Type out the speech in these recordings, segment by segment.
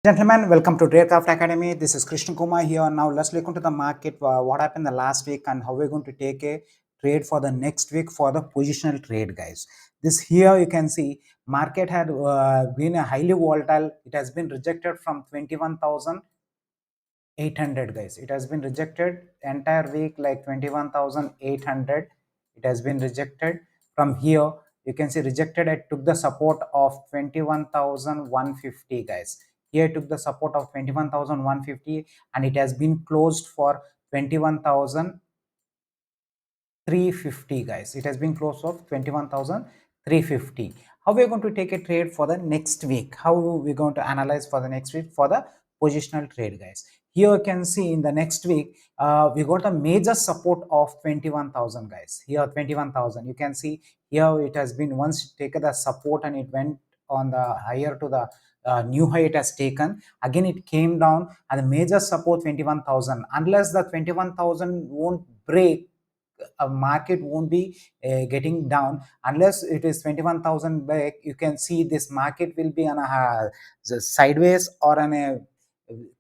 Gentlemen, welcome to Tradecraft Academy. This is Krishna Kumar here. Now let's look into the market. What happened the last week and how we're going to take a trade for the next week for the positional trade, guys. This here you can see market had been a highly volatile. It has been rejected from 21,800, guys. It has been rejected entire week like 21,800. It has been rejected from here. You can see rejected. It took the support of 21,150, guys. Here it took the support of 21,150 and it has been closed for 21,350, guys. It has been closed for 21,350. How we are going to take a trade for the next week? How we are going to analyze for the next week for the positional trade, guys? Here you can see in the next week we got a major support of 21,000, guys. Here 21,000. You can see here it has been once taken the support and it went on the higher to the new high it has taken. Again it came down and the major support 21,000. Unless the 21,000 won't break, a market won't be getting down unless it is 21,000 back. You can see this market will be on a sideways or on a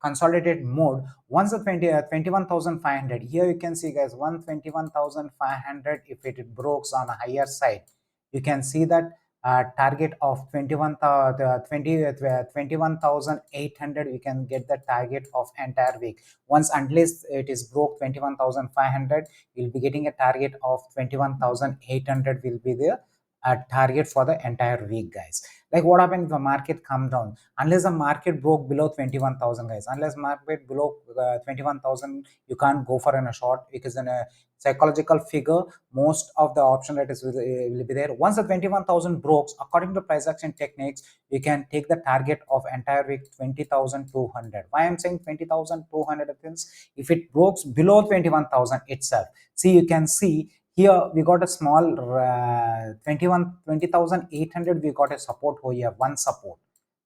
consolidated mode. Once the 21,500, here you can see, guys, 121,500, if it breaks on a higher side, you can see that target of 21,800, we can get the target of entire week. Once unless it is broke 21,500, you'll be getting a target of 21,800 will be the target for the entire week, guys. Like what happened if the market come down? Unless the market broke below 21,000, guys, unless market below 21,000, you can't go for a short, because in a psychological figure most of the option that is will be there. Once the 21,000 breaks, according to price action techniques, you can take the target of entire week 20,200. Why I'm saying 20,200? If it breaks below 21,000 itself, see, you can see here we got a small 20,800. We got a support over here, one support.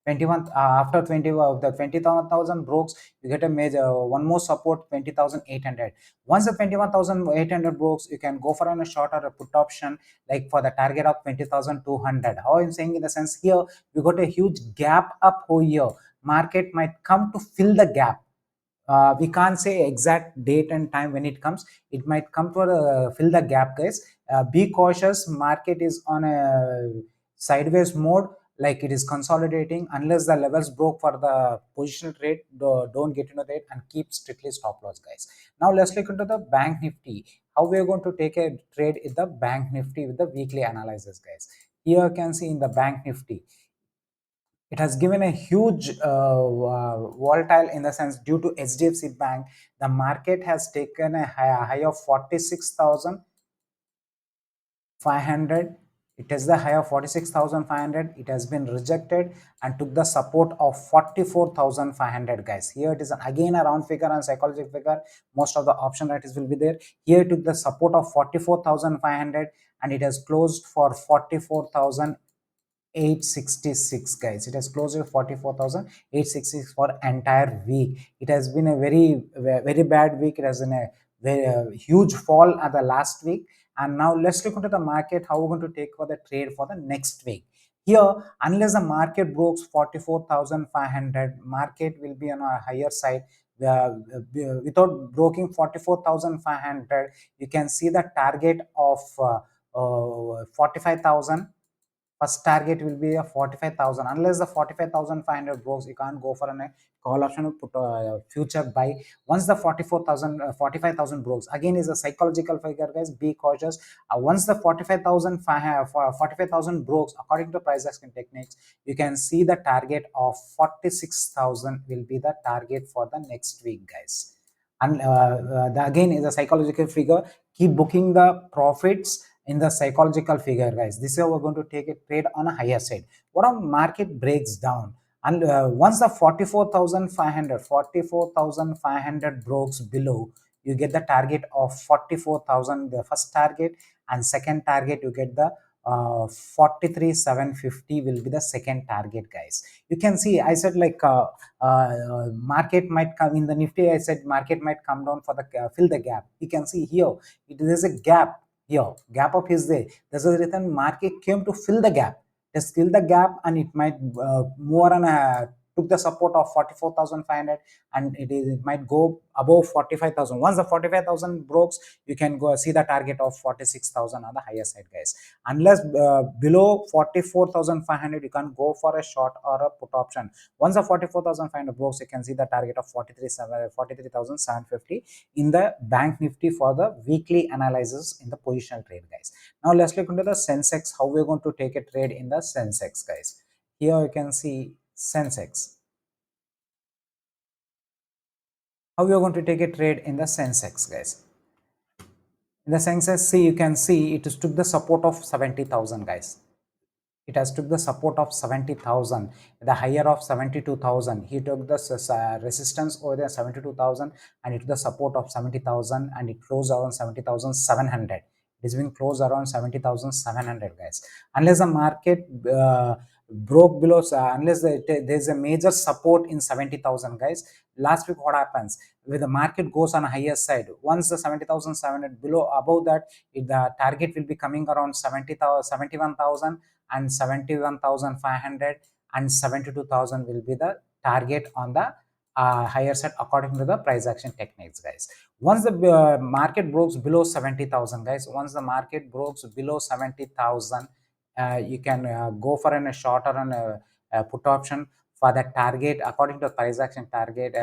21 after 20 the 20,000 breaks, you get a major one more support, 20,800. Once the 21,800 breaks, you can go for a short or a put option like for the target of 20,200. How I'm saying, in the sense, here we got a huge gap up over here. Market might come to fill the gap. We can't say exact date and time when it comes. It might come to fill the gap, guys. Be cautious. Market is on a sideways mode, like it is consolidating. Unless the levels broke for the positional trade, don't get into that and keep strictly stop loss, guys. Now let's look into the bank nifty. How we are going to take a trade in the bank nifty with the weekly analysis, guys. Here you can see in the bank nifty, it has given a huge volatile, in the sense, due to HDFC Bank. The market has taken a high of 46,500. It is the high of 46,500. It has been rejected and took the support of 44,500, guys. Here it is again a round figure and psychological figure. Most of the option writers will be there. Here it took the support of 44,500 and it has closed for 44,866, guys. It has closed at 44,866 for entire week. It has been a very bad week. It has been a very huge fall at the last week. And now let's look into the market, how we're going to take for the trade for the next week. Here, unless the market breaks 44,500, market will be on a higher side. Without breaking 44,500, you can see the target of 45,000. First target will be a 45,000. Unless the 45,500 breaks, you can't go for a call option or put a future buy. Once the 45,000 breaks, again is a psychological figure, guys. Be cautious. Once the 45,000 breaks, according to price action techniques, you can see the target of 46,000 will be the target for the next week, guys. And again is a psychological figure. Keep booking the profits in the psychological figure, guys. This is how we're going to take a trade on a higher side. What a market breaks down, and once the 44,500 breaks below, you get the target of 44,000, the first target, and second target you get the 43,750 will be the second target, guys. You can see I said like market might come in the Nifty. I said market might come down for the fill the gap. You can see here it is a gap. Here gap up is there. That's the reason market came to fill the gap. Just fill the gap and it might more on a took the support of 44,500, and it might go above 45,000. Once the 45,000 broke, you can go see the target of 46,000 on the higher side, guys. Unless below 44,500, you can go for a short or a put option. Once the 44,500 broke, you can see the target of 43,750 in the bank Nifty for the weekly analysis in the positional trade, guys. Now let's look into the Sensex, how we're going to take a trade in the Sensex, guys. Here you can see Sensex. How we are going to take a trade in the Sensex, guys. In the Sensex, see, you can see it took the support of 70,000, guys. It has took the support of 70,000, the higher of 72,000. He took the resistance over the 72,000, and it took the support of 70,000, and it closed around 70,700. It is being closed around 70,700, guys. Unless the market broke below, unless there's a major support in 70,000, guys. Last week, what happens? When the market goes on a higher side, once the 70,700 below, above that, the target will be coming around 70,000, 71,000, and 71,500 and 72,000 will be the target on the higher side according to the price action techniques, guys. Once the market breaks below 70,000, guys, once the market breaks below 70,000, you can go for a short or a put option for that target according to the price action target.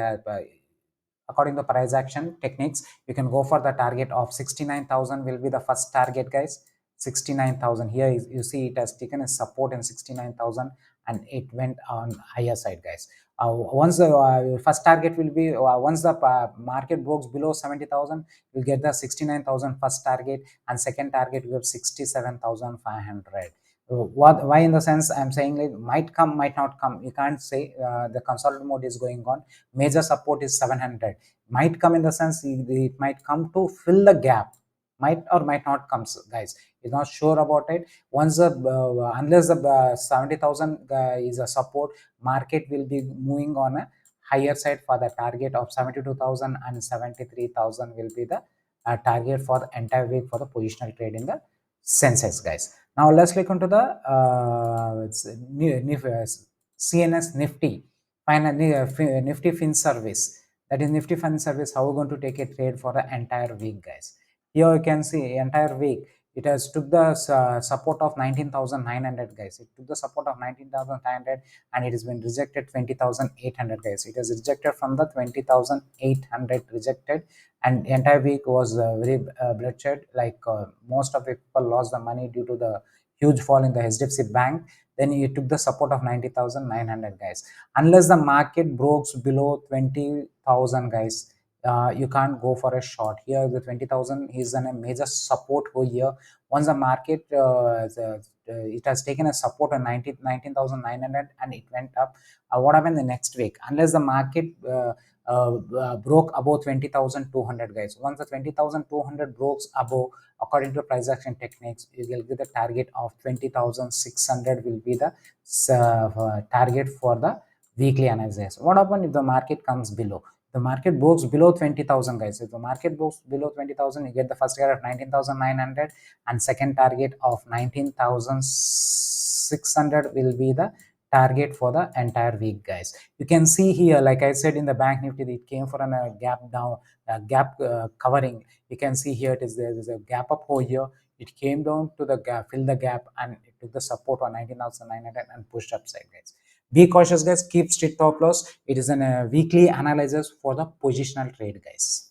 According to the price action techniques, you can go for the target of 69,000 will be the first target, guys. 69,000. Here you see it has taken a support in 69,000, and it went on higher side, guys. Once the first target will be once the market breaks below 70,000, you'll get the 69,000 first target, and second target you have 67,500. Why? In the sense I'm saying, like, might come, might not come, you can't say. The consolidated mode is going on. Major support is 700. Might come in the sense it might come to fill the gap, might or might not comes, guys. Is not sure about it. Once the unless the 70,000 is a support, market will be moving on a higher side for the target of 72,000, and 73,000 will be the target for the entire week for the positional trade in the Sensex, guys. Now let's look into the CNS Nifty, finally Nifty Fin Service. That is Nifty Fin Service. How we're going to take a trade for the entire week, guys. Here you can see entire week it has took the support of 19,900, guys. It took the support of 19,500, and it has been rejected 20,800, guys. It has rejected from the 20,800 rejected, and entire week was very bloodshed. Like most of the people lost the money due to the huge fall in the HDFC Bank. Then it took the support of 90,900, guys. Unless the market breaks below 20,000, guys, you can't go for a short. Here the 20,000 is a major support over here. Once the market it has taken a support on 19,900, and it went up. What happened the next week? Unless the market broke above 20,200, guys. Once the 20,200 broke above, according to price action techniques, you will get the target of 20,600 will be the target for the weekly analysis. What happens if the market comes below? The market breaks below 20,000, guys. If the market breaks below 20,000, you get the first target of 19,900, and second target of 19,600 will be the target for the entire week, guys. You can see here, like I said, in the bank Nifty, it came for a gap down, gap covering. You can see here there is a gap up over here. It came down to the gap, fill the gap, and it took the support on 19,900 and pushed upside, guys. Be cautious, guys. Keep strict top loss. It is a weekly analysis for the positional trade, guys.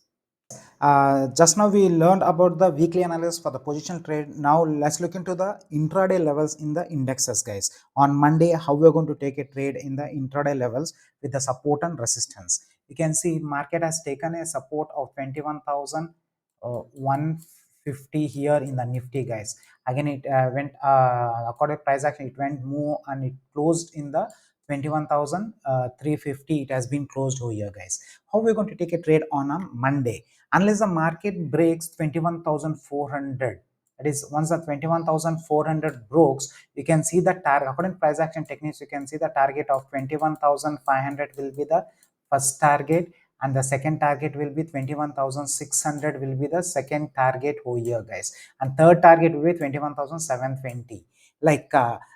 Just now we learned about the weekly analysis for the positional trade. Now let's look into the intraday levels in the indexes, guys. On Monday, how we're going to take a trade in the intraday levels with the support and resistance. You can see market has taken a support of 21,150 here in the Nifty, guys. Again, it went according to price action, it went more, and it closed in the 21,350. It has been closed over here, guys. How we're going to take a trade on a Monday? Unless the market breaks 21,400, that is, once the 21,400 breaks, you can see the target. According to price action techniques, you can see the target of 21,500 will be the first target, and the second target will be 21,600 will be the second target over here, guys, and third target will be 21,720. like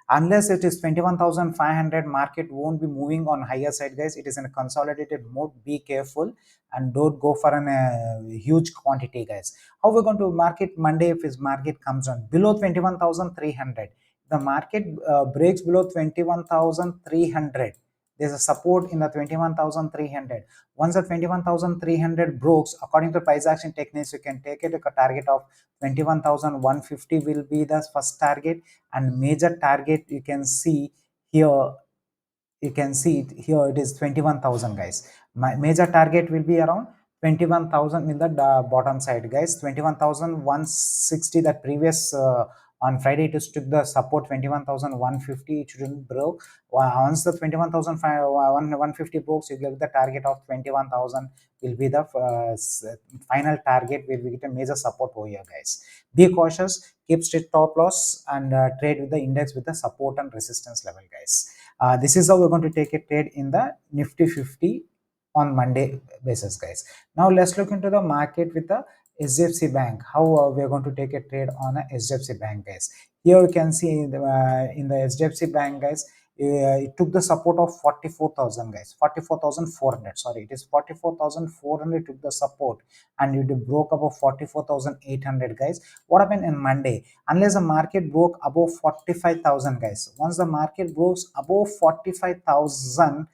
unless it is 21,500, market won't be moving on higher side, guys. It is in a consolidated mode. Be careful and don't go for an huge quantity, guys. How we're going to market Monday? If his market comes on below 21,300, the market breaks below 21,300, there's a support in the 21,300. Once the 21,300 breaks, according to price action techniques, you can take it a target of 21,150 will be the first target, and major target you can see here. You can see it here, it is 21,000, guys. My major target will be around 21,000 in the bottom side, guys. 21,160, that previous on Friday it took the support 21,150. It shouldn't broke. Once the 21,150 breaks, you get the target of 21,000 will be the final target where we get a major support over here, guys. Be cautious, keep strict top loss, and trade with the index with the support and resistance level, guys. This is how we're going to take a trade in the Nifty 50 on Monday basis, guys. Now let's look into the market with the HDFC Bank. How we're going to take a trade on a HDFC Bank, guys. Here you can see in the HDFC Bank, guys, it took the support of 44,000, guys. 44,400. Sorry, it is 44,400 took the support, and it broke above 44,800, guys. What happened in Monday? Unless the market broke above 45,000, guys. Once the market broke above 45,000,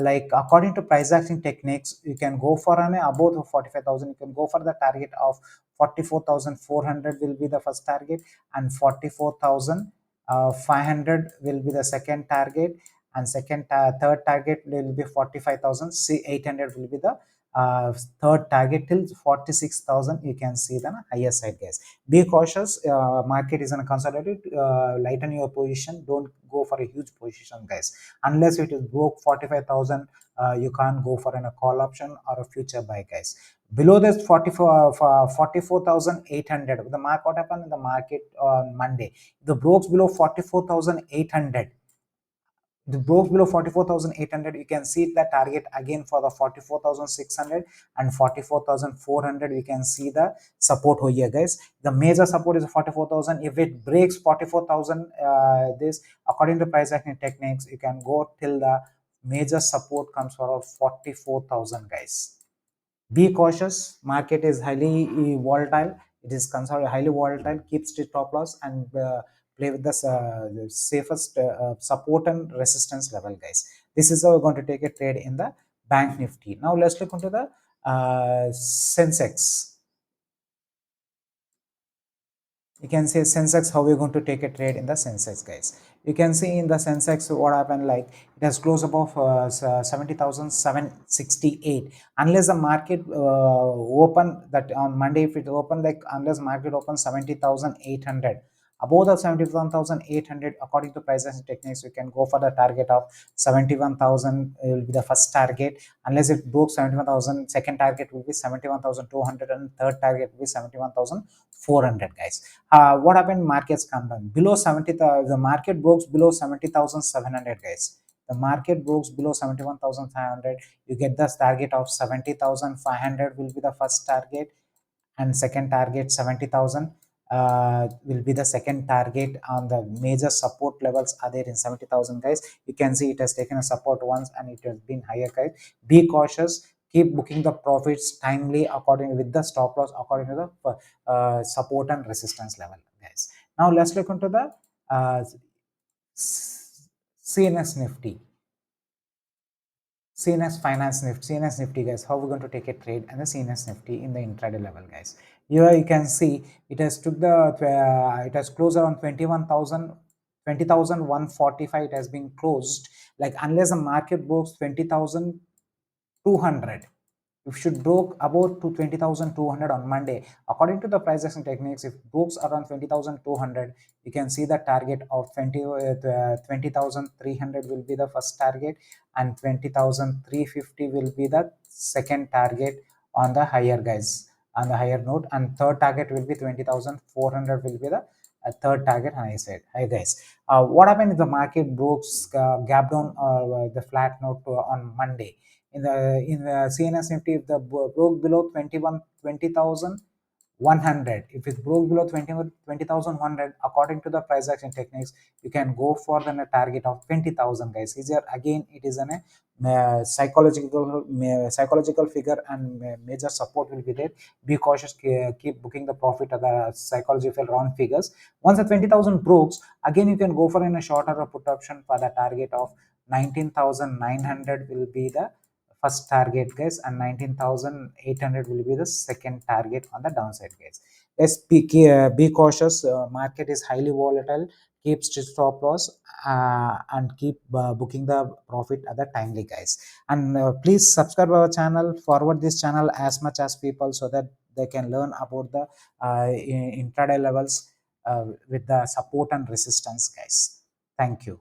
like according to price action techniques, you can go for an above 45,000. You can go for the target of 44,400 will be the first target, and 44,500 will be the second target, and third target will be 45,800 will be the third target, till 46,000 you can see the higher side, guys. Be cautious. Market is in a consolidated. Lighten your position. Don't go for a huge position, guys. Unless it is broke 45,000, you can't go for a call option or a future buy, guys. Below this 44,800, the market, what happened in the market on Monday? The brokes below 44,800. The broke below 44,800, you can see the target again for the 44,600 and 44,400. You can see the support here, guys. The major support is 44,000. If it breaks 44,000, this according to price action techniques, you can go till the major support comes for 44,000, guys. Be cautious. Market is highly volatile. It is considered highly volatile. Keep strict stop loss and play with the safest support and resistance level, guys. This is how we're going to take a trade in the Bank Nifty. Now let's look into the Sensex. You can say Sensex, how we're going to take a trade in the Sensex, guys. You can see in the Sensex what happened, like it has closed above 70,768. Unless the market open that on Monday, if it open, like unless market opens 70,800, above the 71,800, according to prices and techniques, you can go for the target of 71,000 will be the first target. Unless it broke 71,000, second target will be 71,200, and third target will be 71,400, guys. What happened? Markets come down below 70. The market broke below 70,700, guys. The market broke below 71,500. You get the target of 70,500 will be the first target, and second target 70,000 will be the second target. On the major support levels are there in 70,000, guys. You can see it has taken a support once and it has been higher, guys. Be cautious. Keep booking the profits timely according with the stop loss according to the support and resistance level, guys. Now let's look into the CNS Nifty. CNS Finance Nifty, CNS Nifty, guys. How we're going to take a trade and the CNS Nifty in the intraday level, guys. Here you can see it has took the it has closed around 21,000, 20,145. It has been closed, like unless the market breaks 20,200. If should broke about to 20,200 on Monday, according to the price action techniques, if brokes around 20,200, you can see the target of 20,300 will be the first target, and 20,350 will be the second target on the higher, guys, on the higher note, and third target will be 20,400 will be the third target. And I said, hi, guys. What happened if the market broke gap down the flat note on Monday? In the CNS Nifty, if the broke below 20,000, 100. If it broke below 20,100, according to the price action techniques, you can go for the target of 20,000, guys. Here again, it is an psychological figure, and major support will be there. Be cautious, keep booking the profit at the psychological round figures. Once the 20,000 breaks, again you can go for in a shorter put option for the target of 19,900 will be the first target, guys, and 19,800 will be the second target on the downside, guys. Let's be cautious. Market is highly volatile. Keep strict stop loss, and keep booking the profit at the timely, guys. And please subscribe our channel, forward this channel as much as people, so that they can learn about the intraday levels with the support and resistance, guys. Thank you.